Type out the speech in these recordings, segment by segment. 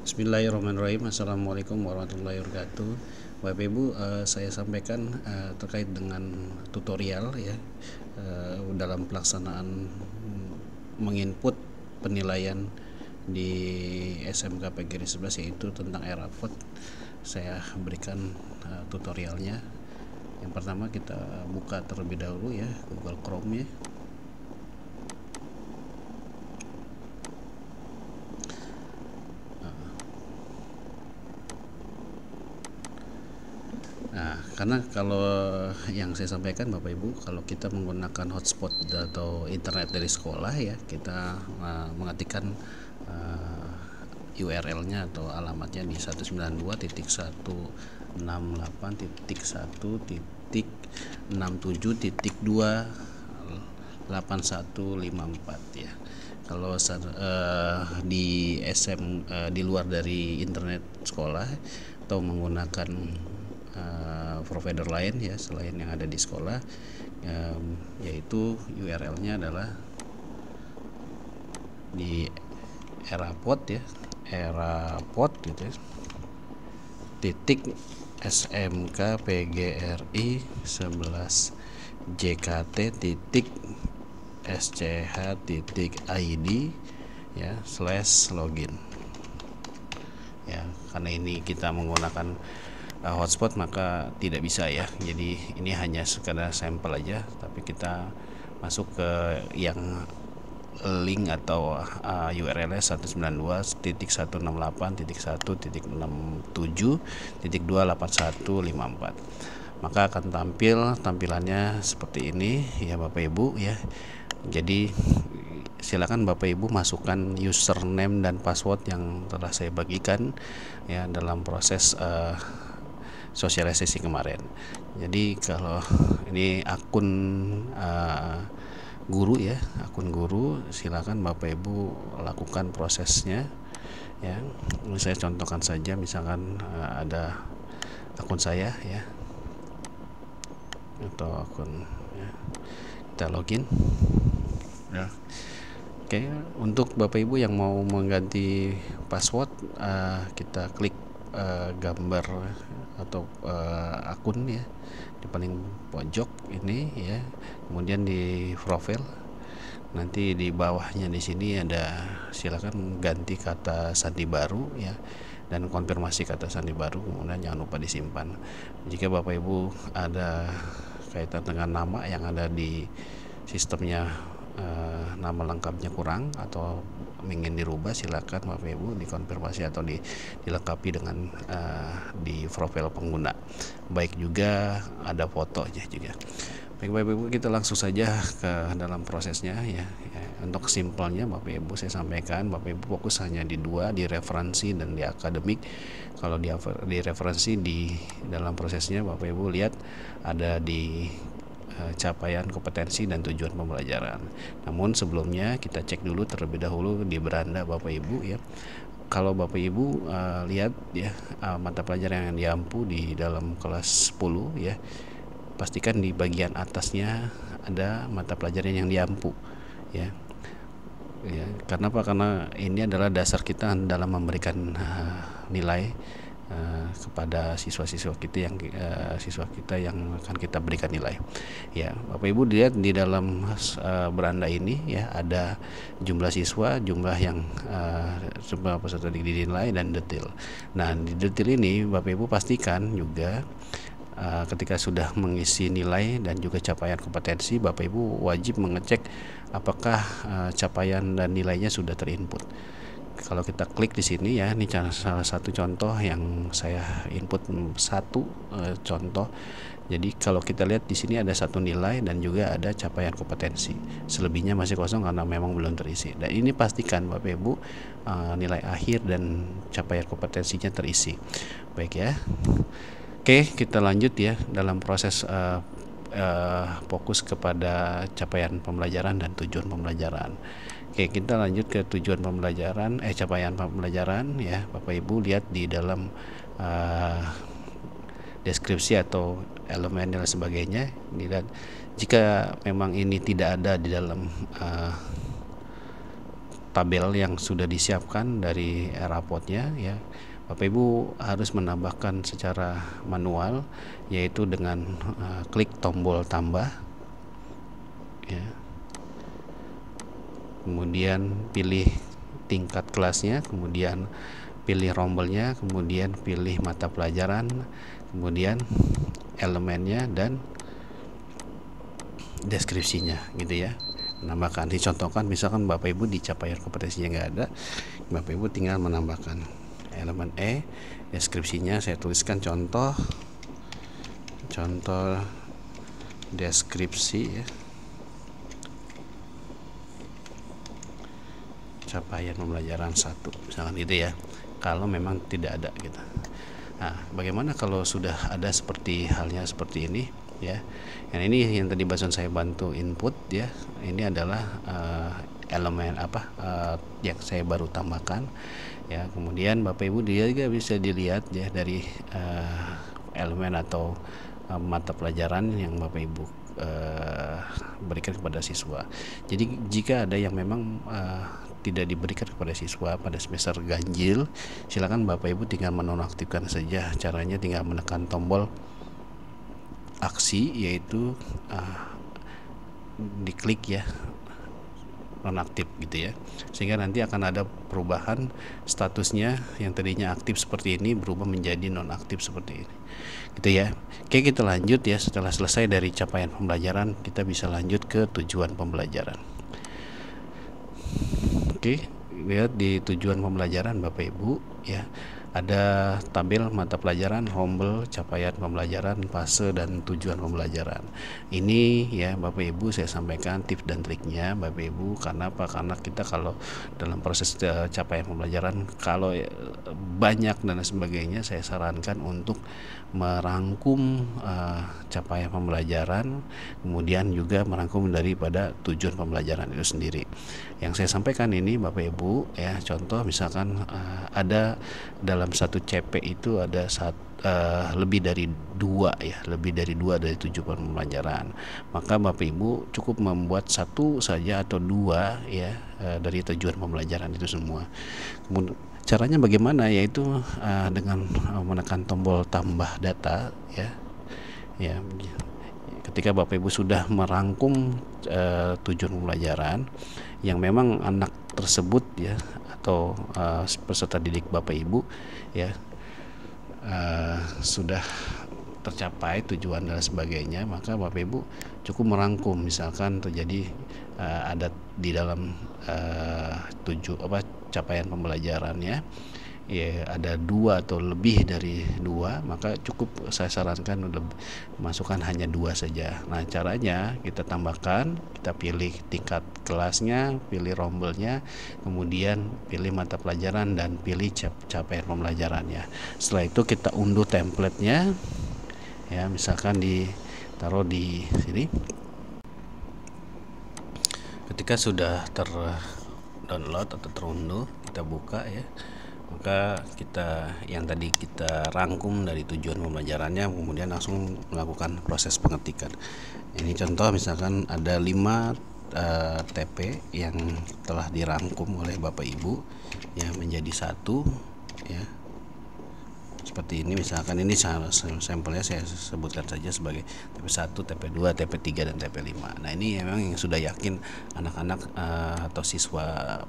Bismillahirrahmanirrahim. Assalamualaikum warahmatullahi wabarakatuh. Bapak Ibu, saya sampaikan terkait dengan tutorial ya dalam pelaksanaan menginput penilaian di SMK PGRI 11, yaitu tentang ERAPOD. Saya berikan tutorialnya. Yang pertama kita buka terlebih dahulu ya Google Chrome ya. Nah, karena kalau yang saya sampaikan Bapak Ibu, kalau kita menggunakan hotspot atau internet dari sekolah ya, kita mengetikkan URL-nya atau alamatnya di 192.168.28154 ya. Kalau di di luar dari internet sekolah atau menggunakan provider lain ya selain yang ada di sekolah, yaitu URL-nya adalah di ERAPOD ya, ERAPOD gitu ya, titik SMK PGRI 11 JKT titik SCH titik ID ya /login ya. Karena ini kita menggunakan hotspot maka tidak bisa ya, jadi ini hanya sekadar sampel aja, tapi kita masuk ke yang link atau URL-nya 192.1.1.67.28154, maka akan tampilannya seperti ini ya Bapak Ibu ya. Jadi silakan Bapak Ibu masukkan username dan password yang telah saya bagikan ya dalam proses sosialisasi kemarin. Jadi kalau ini akun guru ya, akun guru, silakan Bapak Ibu lakukan prosesnya ya. Ini saya contohkan saja, misalkan ada akun saya ya, atau akun ya. Kita login ya. Oke, untuk Bapak Ibu yang mau mengganti password, kita klik gambar atau akun ya di paling pojok ini ya, kemudian di profil, nanti di bawahnya di sini ada silakan ganti kata sandi baru ya, dan konfirmasi kata sandi baru, kemudian jangan lupa disimpan. Jika Bapak Ibu ada kaitan dengan nama yang ada di sistemnya, nama lengkapnya kurang atau ingin dirubah, silakan Bapak Ibu dikonfirmasi atau dilengkapi dengan di profil pengguna. Baik juga ada fotonya juga. Baik Bapak Ibu, kita langsung saja ke dalam prosesnya ya. Untuk simpelnya Bapak Ibu saya sampaikan, Bapak Ibu fokus hanya di dua, di referensi dan di akademik. Kalau di referensi, di dalam prosesnya Bapak Ibu lihat ada di capaian kompetensi dan tujuan pembelajaran. Namun sebelumnya kita cek dulu terlebih dahulu di beranda Bapak Ibu ya. Kalau Bapak Ibu lihat ya mata pelajaran yang diampu di dalam kelas 10 ya, pastikan di bagian atasnya ada mata pelajaran yang diampu ya. Ya, karena apa? Karena ini adalah dasar kita dalam memberikan nilai kepada siswa-siswa kita yang akan kita berikan nilai ya. Bapak Ibu lihat di dalam beranda ini ya, ada jumlah siswa, jumlah yang jumlah peserta dinilai dan detail. Nah, di detail ini Bapak Ibu pastikan juga ketika sudah mengisi nilai dan juga capaian kompetensi, Bapak Ibu wajib mengecek apakah capaian dan nilainya sudah terinput. Kalau kita klik di sini ya, ini salah satu contoh yang saya input satu contoh. Jadi kalau kita lihat di sini ada satu nilai dan juga ada capaian kompetensi. Selebihnya masih kosong karena memang belum terisi. Dan ini pastikan Bapak Ibu nilai akhir dan capaian kompetensinya terisi. Baik ya. Oke, kita lanjut ya dalam proses fokus kepada capaian pembelajaran dan tujuan pembelajaran. Oke, kita lanjut ke tujuan pembelajaran, capaian pembelajaran ya. Bapak Ibu lihat di dalam deskripsi atau elemen dan sebagainya. Dan jika memang ini tidak ada di dalam tabel yang sudah disiapkan dari rapotnya ya, Bapak Ibu harus menambahkan secara manual, yaitu dengan klik tombol tambah ya. Kemudian pilih tingkat kelasnya, kemudian pilih rombelnya, kemudian pilih mata pelajaran, kemudian elemennya dan deskripsinya gitu ya. Menambahkan, dicontohkan misalkan Bapak Ibu di capaian kompetensinya nggak ada, Bapak Ibu tinggal menambahkan elemen E, deskripsinya saya tuliskan contoh deskripsi ya, capaian pembelajaran 1 misalkan gitu ya, kalau memang tidak ada gitu. Nah, bagaimana kalau sudah ada seperti halnya seperti ini ya. Yang ini yang tadi barusan saya bantu input ya, ini adalah elemen yang saya baru tambahkan ya. Kemudian Bapak Ibu dia juga bisa dilihat ya dari elemen atau mata pelajaran yang Bapak Ibu berikan kepada siswa. Jadi jika ada yang memang tidak diberikan kepada siswa pada semester ganjil, silakan Bapak Ibu tinggal menonaktifkan saja. Caranya tinggal menekan tombol aksi, yaitu diklik ya, nonaktif gitu ya, sehingga nanti akan ada perubahan statusnya yang tadinya aktif seperti ini berubah menjadi nonaktif seperti ini gitu ya. Oke, kita lanjut ya. Setelah selesai dari capaian pembelajaran, kita bisa lanjut ke tujuan pembelajaran. Oke, lihat di tujuan pembelajaran Bapak Ibu ya, ada tabel mata pelajaran, rombel, capaian pembelajaran, fase, dan tujuan pembelajaran. Ini ya Bapak Ibu saya sampaikan tips dan triknya Bapak Ibu. Karena apa? Karena kita kalau dalam proses capaian pembelajaran kalau banyak dan sebagainya, saya sarankan untuk merangkum capaian pembelajaran, kemudian juga merangkum daripada tujuan pembelajaran itu sendiri. Yang saya sampaikan ini Bapak Ibu ya, contoh misalkan ada dalam satu CP itu ada lebih dari dua ya, lebih dari dua dari tujuan pembelajaran, maka Bapak Ibu cukup membuat satu saja atau dua ya dari tujuan pembelajaran itu semua. Kemudian caranya bagaimana, yaitu dengan menekan tombol tambah data ya. Ketika Bapak Ibu sudah merangkum tujuan pembelajaran yang memang anak tersebut ya atau peserta didik Bapak Ibu ya sudah tercapai tujuan dan sebagainya, maka Bapak Ibu cukup merangkum. Misalkan terjadi ada di dalam capaian pembelajarannya ya ada dua atau lebih dari dua, maka cukup saya sarankan masukkan hanya dua saja. Nah, caranya kita tambahkan, kita pilih tingkat kelasnya, pilih rombelnya, kemudian pilih mata pelajaran dan pilih capaian pembelajarannya. Setelah itu kita unduh template-nya ya, misalkan ditaruh di sini. Ketika sudah terdownload atau terunduh, kita buka ya, maka kita yang tadi kita rangkum dari tujuan pembelajarannya, kemudian langsung melakukan proses pengetikan. Ini contoh misalkan ada 5 TP yang telah dirangkum oleh Bapak Ibu ya menjadi satu ya, seperti ini. Misalkan ini sampelnya saya sebutkan saja sebagai TP1, TP2, TP3, dan TP5. Nah, ini memang yang sudah yakin anak-anak atau siswa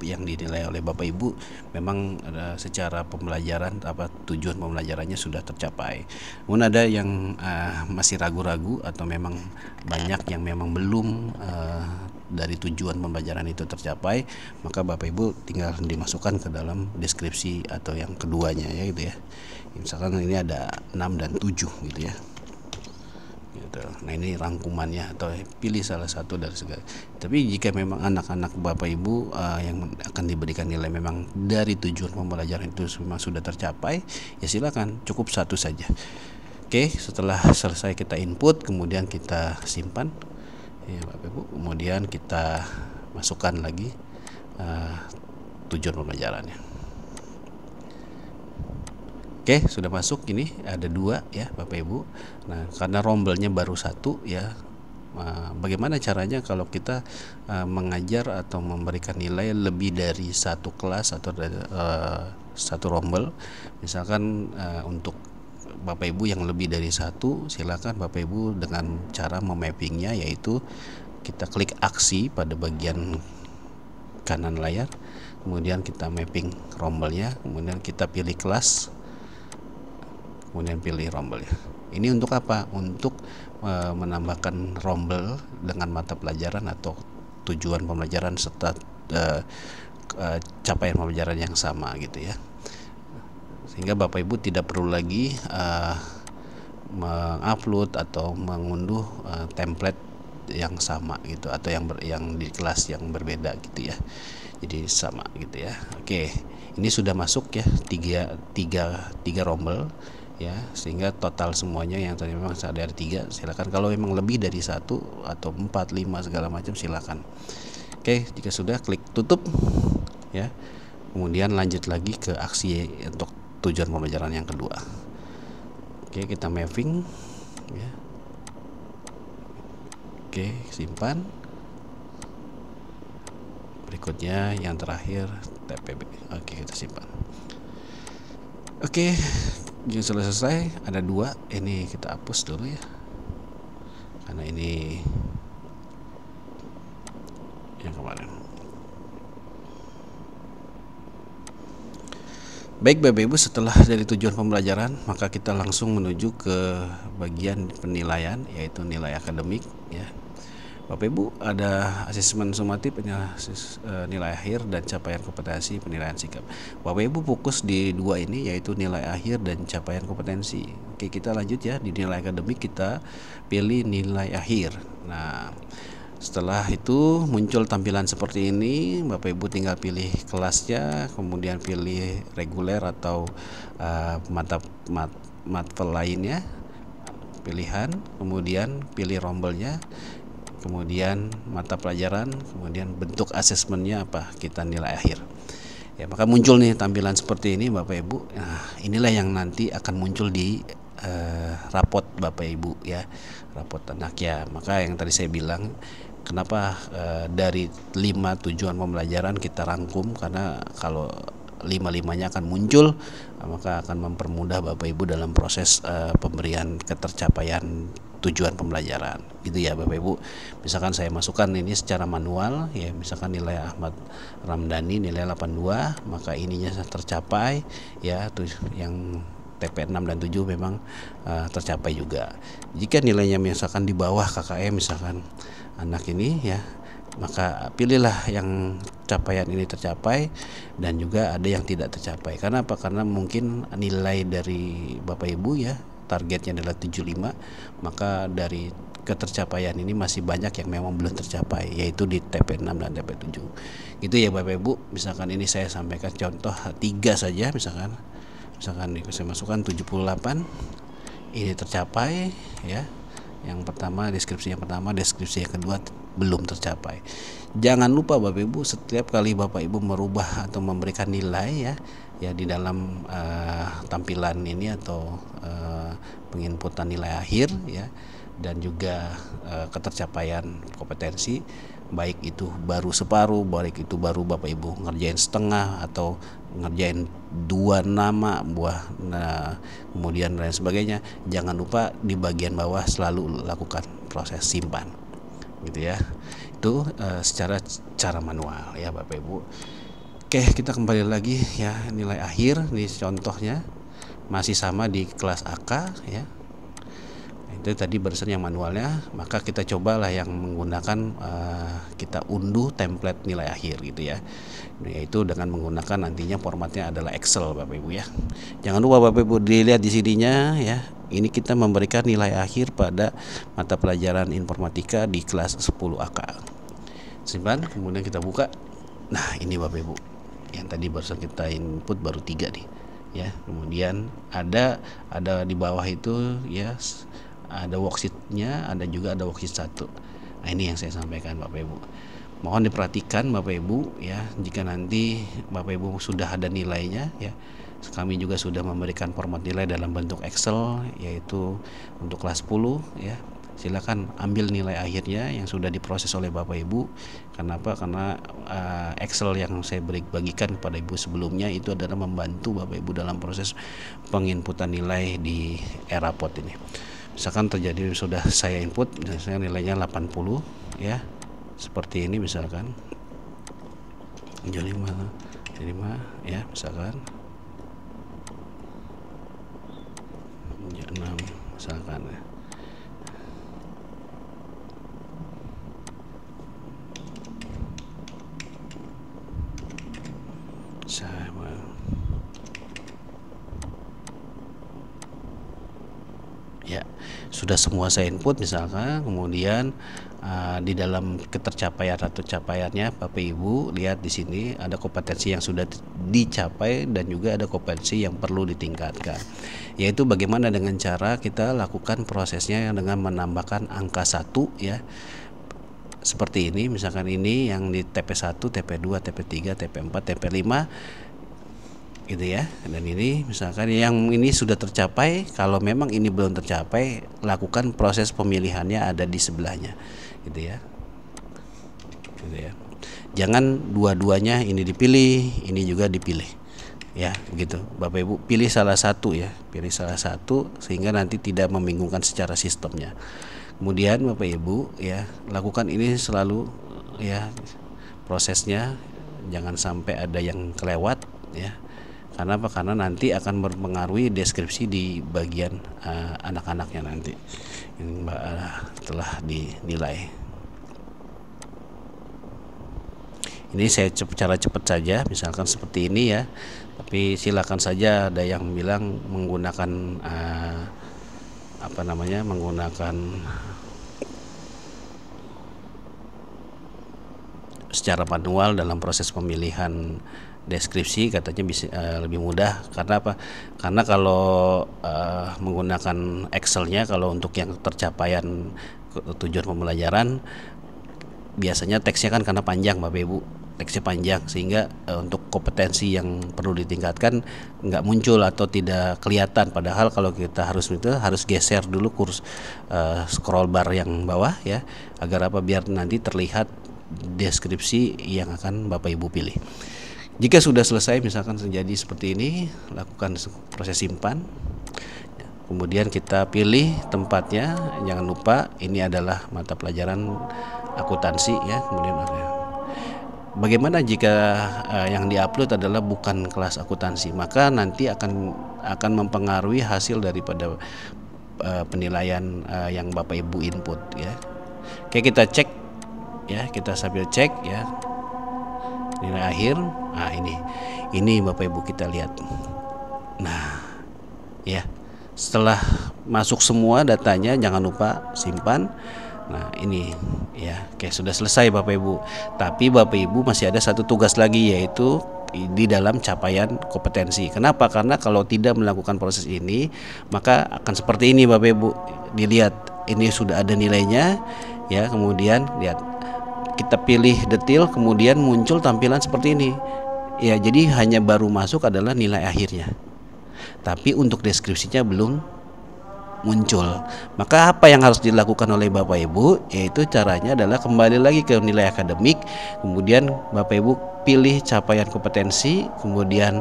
yang dinilai oleh Bapak Ibu memang secara pembelajaran tujuan pembelajarannya sudah tercapai. Namun ada yang masih ragu-ragu atau memang banyak yang memang belum dari tujuan pembelajaran itu tercapai, maka Bapak Ibu tinggal dimasukkan ke dalam deskripsi atau yang keduanya ya gitu ya. Misalkan ini ada 6 dan 7 gitu ya. Gitu. Nah, ini rangkumannya, atau pilih salah satu dari segala. Tapi jika memang anak-anak Bapak Ibu yang akan diberikan nilai memang dari tujuan pembelajaran itu memang sudah tercapai, ya silakan cukup satu saja. Oke, setelah selesai kita input, kemudian kita simpan ya Bapak Ibu, kemudian kita masukkan lagi tujuan pembelajarannya. Oke, sudah masuk. Ini ada 2 ya Bapak Ibu. Nah, karena rombelnya baru 1 ya, bagaimana caranya kalau kita mengajar atau memberikan nilai lebih dari satu kelas atau dari satu rombel. Misalkan untuk Bapak Ibu yang lebih dari satu, silakan Bapak Ibu dengan cara memappingnya, yaitu kita klik aksi pada bagian kanan layar, kemudian kita mapping rombelnya, kemudian kita pilih kelas, kemudian pilih rombelnya. Ini untuk apa? Untuk menambahkan rombel dengan mata pelajaran atau tujuan pembelajaran serta capaian pembelajaran yang sama gitu ya. Sehingga Bapak Ibu tidak perlu lagi mengupload atau mengunduh template yang sama gitu, atau yang di kelas yang berbeda gitu ya. Jadi sama gitu ya. Oke, ini sudah masuk ya tiga rombel ya, sehingga total semuanya yang tadi memang ada 3. Silakan kalau memang lebih dari 1 atau 4, 5 segala macam silakan. Oke, jika sudah klik tutup ya. Kemudian lanjut lagi ke aksi untuk tujuan pembelajaran yang kedua. Oke, kita mapping ya. Oke, simpan. Berikutnya yang terakhir TPB. Oke, kita simpan. Oke, yang selesai ada 2. Ini kita hapus dulu ya, karena ini yang kemarin. Baik Bapak Ibu, setelah dari tujuan pembelajaran, maka kita langsung menuju ke bagian penilaian, yaitu nilai akademik ya. Bapak Ibu, ada asesmen sumatif, nilai akhir, dan capaian kompetensi, penilaian sikap. Bapak Ibu fokus di 2 ini, yaitu nilai akhir dan capaian kompetensi. Oke, kita lanjut ya. Di nilai akademik kita pilih nilai akhir. Nah, setelah itu muncul tampilan seperti ini. Bapak Ibu tinggal pilih kelasnya, kemudian pilih reguler atau matkul lainnya, pilihan, kemudian pilih rombelnya, kemudian mata pelajaran, kemudian bentuk asesmennya apa, kita nilai akhir ya. Maka muncul nih tampilan seperti ini Bapak Ibu. Nah, inilah yang nanti akan muncul di rapot Bapak Ibu ya, rapot anak ya. Maka yang tadi saya bilang, kenapa dari 5 tujuan pembelajaran kita rangkum, karena kalau 5-5-nya akan muncul, maka akan mempermudah Bapak Ibu dalam proses pemberian ketercapaian tujuan pembelajaran gitu ya Bapak Ibu. Misalkan saya masukkan ini secara manual ya, misalkan nilai Ahmad Ramdhani nilai 82, maka ininya tercapai ya, tuh yang TP 6 dan 7 memang tercapai juga. Jika nilainya misalkan di bawah KKM misalkan anak ini ya, maka pilihlah yang capaian ini tercapai dan juga ada yang tidak tercapai. Karena apa? Karena mungkin nilai dari Bapak Ibu ya, targetnya adalah 75, maka dari ketercapaian ini masih banyak yang memang belum tercapai, yaitu di TP 6 dan TP 7 gitu ya Bapak Ibu. Misalkan ini saya sampaikan contoh 3 saja, misalkan saya masukkan 78, ini tercapai ya. Yang pertama, deskripsi yang pertama, deskripsi yang kedua belum tercapai. Jangan lupa Bapak Ibu, setiap kali Bapak Ibu merubah atau memberikan nilai ya di dalam tampilan ini atau penginputan nilai akhir ya, dan juga ketercapaian kompetensi, baik itu baru separuh, baik itu baru Bapak Ibu ngerjain setengah atau ngerjain 2 nama buah, nah kemudian lain sebagainya, jangan lupa di bagian bawah selalu lakukan proses simpan gitu ya. Itu secara cara manual ya Bapak Ibu. Oke, kita kembali lagi ya, nilai akhir di contohnya masih sama di kelas AK ya. Itu tadi barusan yang manualnya, maka kita cobalah yang menggunakan kita unduh template nilai akhir gitu ya, yaitu dengan menggunakan nantinya formatnya adalah Excel Bapak Ibu ya. Jangan lupa Bapak Ibu dilihat di sininya ya, ini kita memberikan nilai akhir pada mata pelajaran informatika di kelas 10 AK. Simpan, kemudian kita buka. Nah ini Bapak Ibu, yang tadi barusan kita input baru 3 nih ya. Kemudian ada di bawah itu ya, ada worksheetnya, ada juga ada worksheet 1. Nah ini yang saya sampaikan Bapak Ibu. Mohon diperhatikan Bapak Ibu ya, jika nanti Bapak Ibu sudah ada nilainya ya, kami juga sudah memberikan format nilai dalam bentuk Excel, yaitu untuk kelas 10 ya. silakan ambil nilai akhirnya yang sudah diproses oleh Bapak Ibu. Kenapa? Karena Excel yang saya bagikan kepada Ibu sebelumnya itu adalah membantu Bapak Ibu dalam proses penginputan nilai di Eraport ini. Misalkan terjadi sudah saya input, misalnya nilainya 80 ya, seperti ini misalkan 75 ya, misalkan 6 misalkan ya. Sama ya, sudah semua saya input misalkan, kemudian di dalam ketercapaian atau capaiannya Bapak Ibu lihat di sini ada kompetensi yang sudah dicapai dan juga ada kompetensi yang perlu ditingkatkan, yaitu bagaimana dengan cara kita lakukan prosesnya dengan menambahkan angka 1 ya, seperti ini misalkan, ini yang di TP1, TP2, TP3, TP4, TP5 gitu ya. Dan ini misalkan yang ini sudah tercapai, kalau memang ini belum tercapai, lakukan proses pemilihannya ada di sebelahnya gitu ya. Gitu ya. Jangan dua-duanya ini dipilih, ini juga dipilih. Ya, begitu. Bapak Ibu pilih salah satu ya, pilih salah satu sehingga nanti tidak membingungkan secara sistemnya. Kemudian Bapak Ibu ya, lakukan ini selalu ya prosesnya, jangan sampai ada yang kelewat ya. Karena apa? Karena nanti akan mempengaruhi deskripsi di bagian anak-anaknya nanti yang telah dinilai. Ini saya cara cepat saja, misalkan seperti ini ya. Tapi silakan saja, ada yang bilang menggunakan menggunakan secara manual dalam proses pemilihan deskripsi, katanya bisa lebih mudah. Karena apa? Karena kalau menggunakan Excelnya, kalau untuk yang tercapaian tujuan pembelajaran, biasanya teksnya kan karena panjang Bapak Ibu, teksnya panjang sehingga untuk kompetensi yang perlu ditingkatkan nggak muncul atau tidak kelihatan. Padahal kalau kita harus geser dulu scroll bar yang bawah ya, agar apa? Biar nanti terlihat deskripsi yang akan Bapak Ibu pilih. Jika sudah selesai misalkan terjadi seperti ini, lakukan proses simpan. Kemudian kita pilih tempatnya. Jangan lupa ini adalah mata pelajaran akuntansi ya. Kemudian bagaimana jika yang diupload adalah bukan kelas akuntansi, maka nanti akan mempengaruhi hasil daripada penilaian yang Bapak Ibu input ya. Oke, kita cek ya, kita sambil cek ya nilai akhir. Nah, ini Bapak Ibu kita lihat. Nah, ya. Setelah masuk semua datanya, jangan lupa simpan. Nah, ini ya. Oke, sudah selesai Bapak Ibu. Tapi Bapak Ibu masih ada satu tugas lagi, yaitu di dalam capaian kompetensi. Kenapa? Karena kalau tidak melakukan proses ini, maka akan seperti ini Bapak Ibu. Dilihat, ini sudah ada nilainya ya. Kemudian lihat, kita pilih detail, kemudian muncul tampilan seperti ini ya. Jadi hanya baru masuk adalah nilai akhirnya, tapi untuk deskripsinya belum muncul. Maka apa yang harus dilakukan oleh Bapak Ibu, yaitu caranya adalah kembali lagi ke nilai akademik, kemudian Bapak Ibu pilih capaian kompetensi, kemudian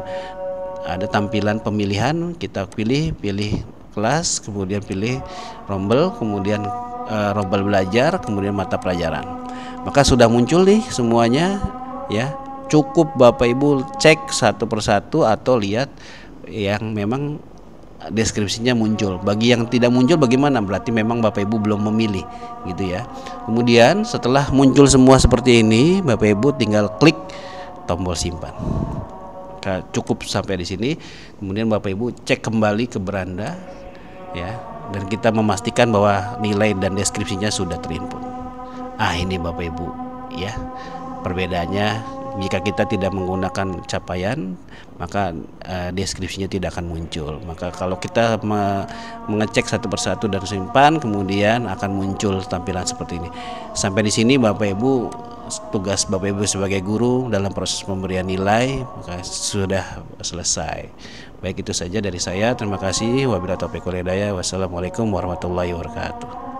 ada tampilan pemilihan, kita pilih kelas, kemudian pilih rombel, kemudian rombel belajar, kemudian mata pelajaran. Maka sudah muncul nih semuanya ya. Cukup Bapak Ibu cek satu persatu atau lihat yang memang deskripsinya muncul. Bagi yang tidak muncul bagaimana? Berarti memang Bapak Ibu belum memilih gitu ya. Kemudian setelah muncul semua seperti ini, Bapak Ibu tinggal klik tombol simpan. Cukup sampai di sini. Kemudian Bapak Ibu cek kembali ke beranda ya, dan kita memastikan bahwa nilai dan deskripsinya sudah terinput. Ini Bapak Ibu ya, perbedaannya. Jika kita tidak menggunakan capaian, maka deskripsinya tidak akan muncul. Maka kalau kita mengecek satu persatu dan simpan, kemudian akan muncul tampilan seperti ini. Sampai di sini Bapak Ibu, tugas Bapak Ibu sebagai guru dalam proses pemberian nilai maka sudah selesai. Baik, itu saja dari saya. Terima kasih. Wabillahi taufiq wal hidayah. Wassalamualaikum warahmatullahi wabarakatuh.